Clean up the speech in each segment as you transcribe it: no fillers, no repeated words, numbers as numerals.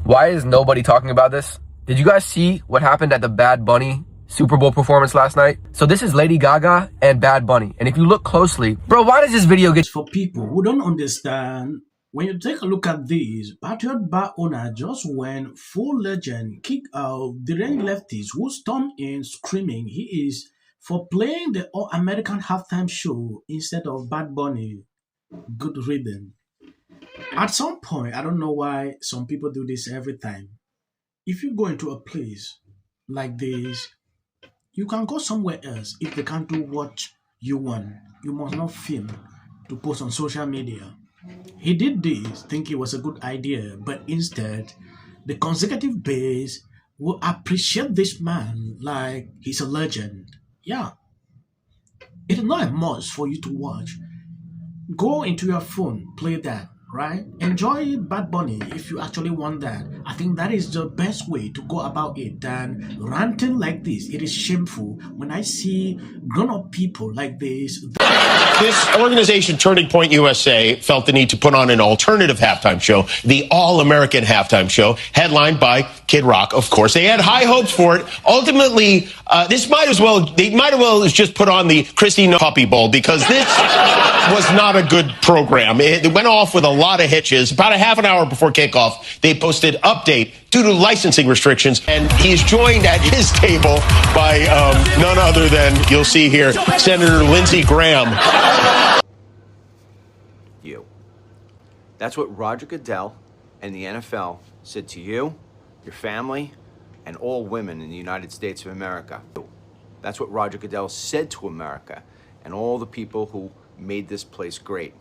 Why is nobody talking about this? Did you guys see what happened at the Bad Bunny Super Bowl performance last night? So this is Lady Gaga and Bad Bunny. And if you look closely, bro, why does this video get... For people who don't understand, when you take a look at this, Patriot bar owner just went full legend, kick out the rain lefties who stormed in screaming he is for playing the All-American halftime show instead of Bad Bunny. Good riddance. At some point, I don't know why some people do this every time. If you go into a place like this, you can go somewhere else if they can't do what you want. You must not film to post on social media. He did this, think it was a good idea, but instead, the consecutive base will appreciate this man like he's a legend. Yeah, it is not a must for you to watch. Go into your phone, play that, right? Enjoy Bad Bunny if you actually want that. I think that is the best way to go about it than ranting like this. It is shameful when I see grown-up people like this. This organization, Turning Point USA, felt the need to put on an alternative halftime show, the All-American halftime show, headlined by Kid Rock, of course. They had high hopes for it. Ultimately, they might as well just put on the Christine Puppy Bowl, because this was not a good program. It went off with a lot of hitches. About a half an hour before kickoff, they posted update due to licensing restrictions, and he's joined at his table by none other than, you'll see here, Senator Lindsey Graham. You. That's what Roger Goodell and the NFL said to you, your family, and all women in the United States of America. That's what Roger Goodell said to America and all the people who made this place great.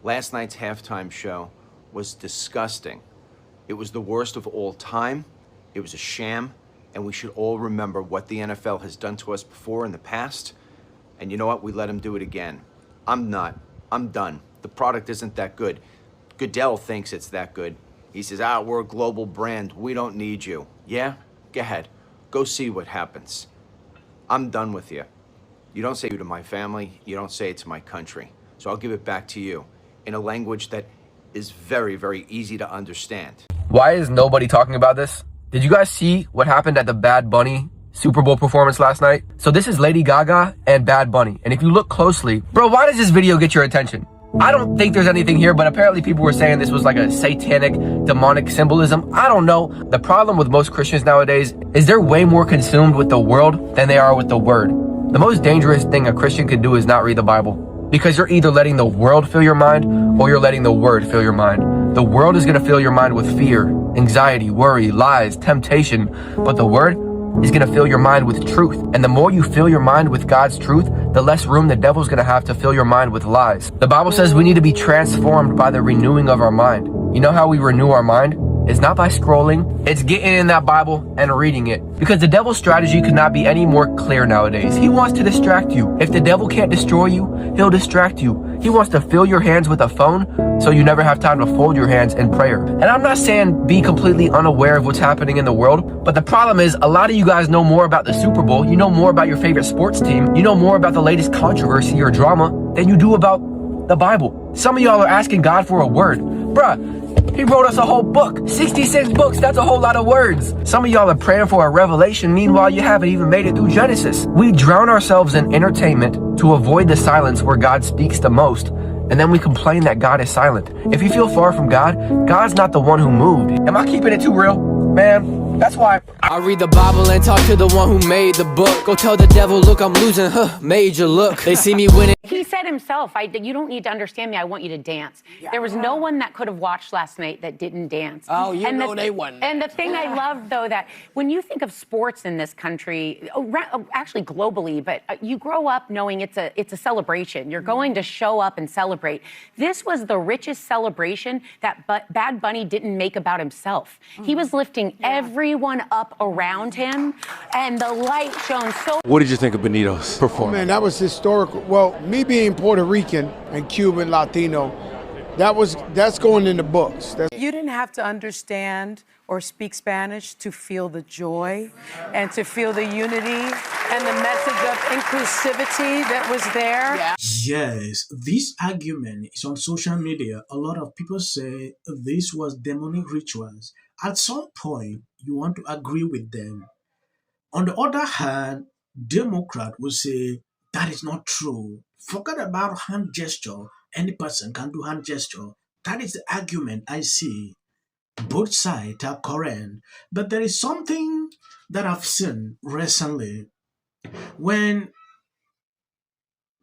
Last night's halftime show was disgusting. It was the worst of all time. It was a sham, and we should all remember what the NFL has done to us before in the past. And you know what? We let them do it again. I'm not. I'm done. The product isn't that good. Goodell thinks it's that good. He says, we're a global brand. We don't need you. Yeah? Go ahead. Go see what happens. I'm done with you. You don't say it to my family. You don't say it to my country. So I'll give it back to you in a language that is very, very easy to understand. Why is nobody talking about this? Did you guys see what happened at the Bad Bunny Super Bowl performance last night? So this is Lady Gaga and Bad Bunny. And if you look closely, bro, why does this video get your attention? I don't think there's anything here, but apparently people were saying this was like a satanic, demonic symbolism. I don't know. The problem with most Christians nowadays is they're way more consumed with the world than they are with the word. The most dangerous thing a Christian can do is not read the Bible, because you're either letting the world fill your mind or you're letting the word fill your mind. The world is going to fill your mind with fear, anxiety, worry, lies, temptation, but the word is going to fill your mind with truth. And the more you fill your mind with God's truth, the less room the devil's going to have to fill your mind with lies. The Bible says we need to be transformed by the renewing of our mind. You know how we renew our mind? It's not by scrolling, it's getting in that Bible and reading it. Because the devil's strategy could not be any more clear nowadays. He wants to distract you. If the devil can't destroy you, he'll distract you. He wants to fill your hands with a phone so you never have time to fold your hands in prayer. And I'm not saying be completely unaware of what's happening in the world, but the problem is a lot of you guys know more about the Super Bowl, you know more about your favorite sports team, you know more about the latest controversy or drama than you do about the Bible. Some of y'all are asking God for a word. Bruh, he wrote us a whole book, 66 books, that's a whole lot of words. Some of y'all are praying for a revelation, meanwhile you haven't even made it through Genesis. We drown ourselves in entertainment to avoid the silence where God speaks the most, and then we complain that God is silent. If you feel far from God, God's not the one who moved. Am I keeping it too real? Man, that's why I read the Bible and talk to the one who made the book. Go tell the devil, look, I'm losing, major look. They see me winning. He said himself, you don't need to understand me, I want you to dance. Yeah. There was no one that could have watched last night that didn't dance. Oh, they won. And the thing I love, though, that when you think of sports in this country, actually globally, but you grow up knowing it's a celebration. You're going to show up and celebrate. This was the richest celebration that Bad Bunny didn't make about himself. He was lifting everyone up around him, and the light shone so... What did you think of Benito's performance? Man, that was historical. Well, me being Puerto Rican and Cuban Latino, that's going in the books. You didn't have to understand or speak Spanish to feel the joy and to feel the unity and the message of inclusivity that was there. Yeah. Yes, this argument is on social media. A lot of people say this was demonic rituals. At some point, you want to agree with them. On the other hand, Democrat will say that is not true. Forget about hand gesture. Any person can do hand gesture. That is the argument I see. Both sides are correct. But there is something that I've seen recently. When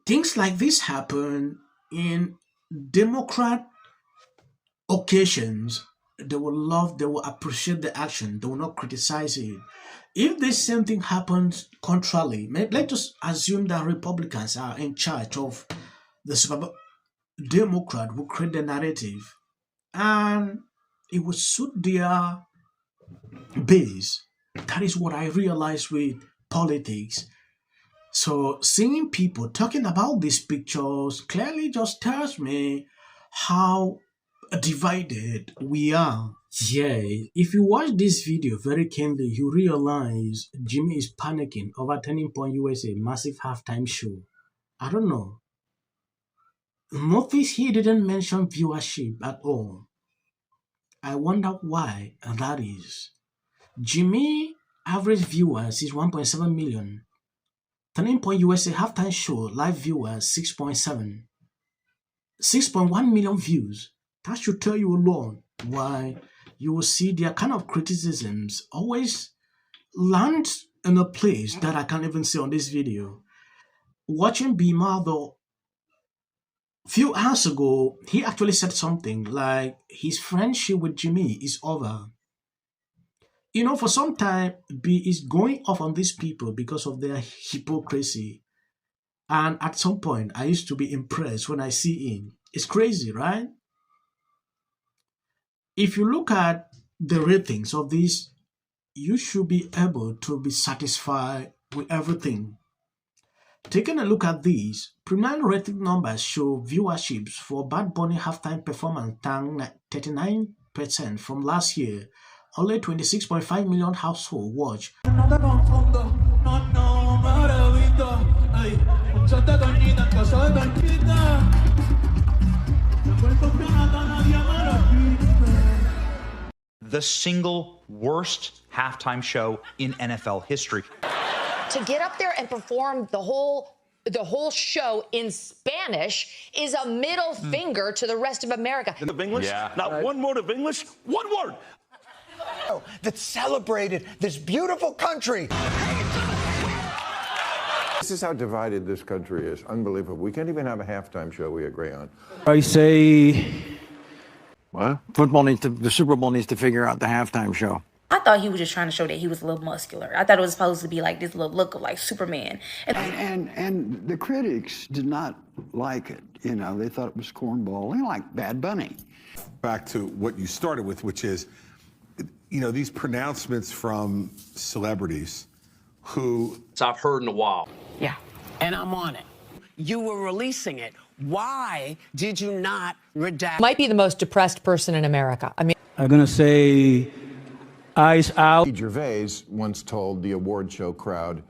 things like this happen in Democrat occasions, they will appreciate the action, they will not criticize it. If this same thing happens contrarily, let's just assume that Republicans are in charge of the Superbowl, Democrat will create the narrative and it will suit their base. That is what I realize with politics. So seeing people talking about these pictures clearly just tells me how divided we are. Yeah, if you watch this video very keenly, you realize Jimmy is panicking over Turning Point USA massive halftime show. I don't know. Notice he didn't mention viewership at all. I wonder why that is. Jimmy average viewers is 1.7 million. Turning Point USA halftime show live viewers 6.7. 6.1 million views. That should tell you alone why you will see their kind of criticisms always land in a place that I can't even see on this video. Watching Behar though, a few hours ago, he actually said something like his friendship with Jimmy is over. You know, for some time, B is going off on these people because of their hypocrisy. And at some point, I used to be impressed when I see him. It's crazy, right? If you look at the ratings of this, you should be able to be satisfied with everything. Taking a look at these, preliminary rating numbers show viewerships for Bad Bunny halftime performance down 39% from last year. Only 26.5 million households watch. The single worst halftime show in NFL history. To get up there and perform the whole show in Spanish is a middle finger to the rest of America. Of English? Yeah. Not one word of English, one word. That celebrated this beautiful country. This is how divided this country is. Unbelievable. We can't even have a halftime show we agree on. I say, what? The Super Bowl needs to figure out the halftime show. I thought he was just trying to show that he was a little muscular. I thought it was supposed to be like this little look of like Superman. And the critics did not like it. You know, they thought it was cornball. They like Bad Bunny. Back to what you started with, which is, you know, these pronouncements from celebrities who I've heard in a while. Yeah, and I'm on it. You were releasing it. Why did you not redact? Might be the most depressed person in America. I mean, I'm gonna say, eyes out. Gervais once told the award show crowd,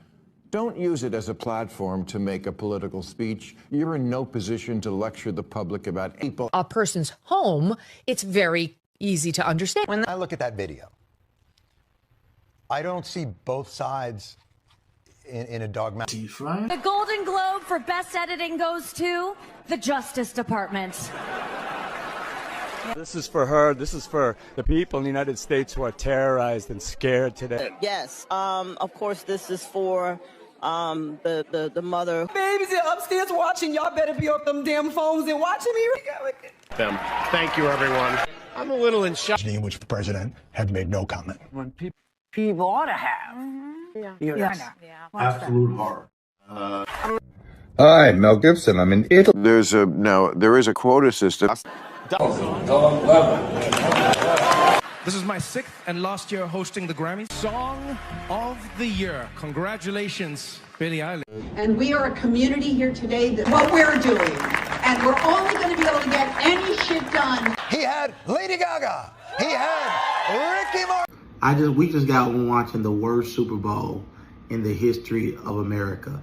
"Don't use it as a platform to make a political speech. You're in no position to lecture the public about people." A person's home, it's very easy to understand. When I look at that video, I don't see both sides in a dogmatic. The Golden Globe for Best Editing goes to the Justice Department. This is for her. This is for the people in the United States who are terrorized and scared today. Yes. Of course, this is for the mother. Babies are upstairs watching. Y'all better be off them damn phones and watching me. Them. Thank you, everyone. I'm a little in shock. In which the president had made no comment. When people ought to have. Yeah. Absolute horror. Hi, Mel Gibson. I'm in Italy. There is a quota system. This is my 6th and last year hosting the Grammy Song of the Year. Congratulations, Billie Eilish. And we are a community here today that what we're doing, and we're only going to be able to get any shit done. He had Lady Gaga. He had Ricky Martin. We just got one watching the worst Super Bowl in the history of America.